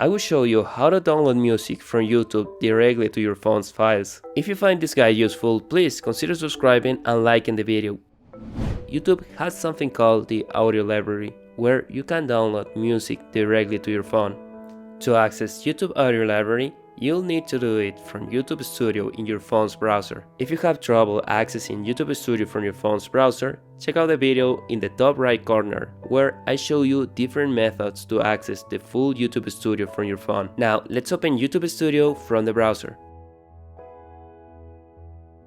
I will show you how to download music from YouTube directly to your phone's files. If you find this guide useful, please consider subscribing and liking the video. YouTube has something called the audio library, where you can download music directly to your phone. To access YouTube audio library, you'll need to do it from YouTube Studio in your phone's browser. If you have trouble accessing YouTube Studio from your phone's browser, check out the video in the top right corner, where I show you different methods to access the full YouTube Studio from your phone. Now, let's open YouTube Studio from the browser.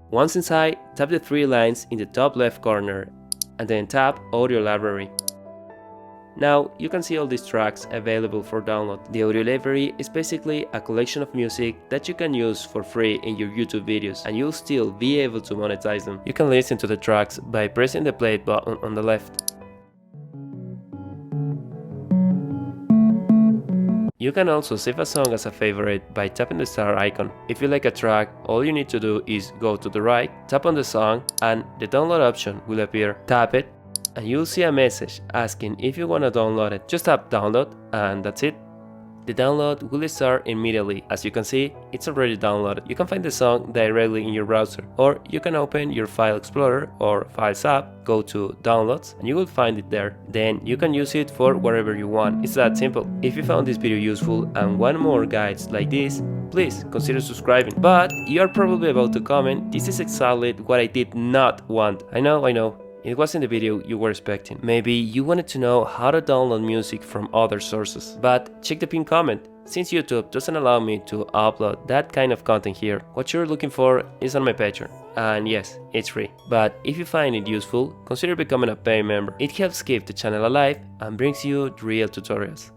Once inside, tap the three lines in the top left corner, and then tap Audio Library. Now you can see all these tracks available for download. The audio library is basically a collection of music that you can use for free in your YouTube videos, and you'll still be able to monetize them. You can listen to the tracks by pressing the play button on the left. You can also save a song as a favorite by tapping the star icon. If you like a track, all you need to do is go to the right, tap on the song, and the download option will appear. Tap it, and you'll see a message asking if you want to download it. Just tap download, and that's it. The download will start immediately. As you can see, it's already downloaded. You can find the song directly in your browser, or you can open your File Explorer or Files app, go to Downloads, and you will find it there. Then you can use it for whatever you want. It's that simple. If you found this video useful and want more guides like this, please consider subscribing. But you are probably about to comment, this is exactly what I did not want. I know. It wasn't the video you were expecting. Maybe you wanted to know how to download music from other sources. But check the pinned comment, since YouTube doesn't allow me to upload that kind of content here. What you're looking for is on my Patreon. And yes, it's free. But if you find it useful, consider becoming a paying member. It helps keep the channel alive and brings you real tutorials.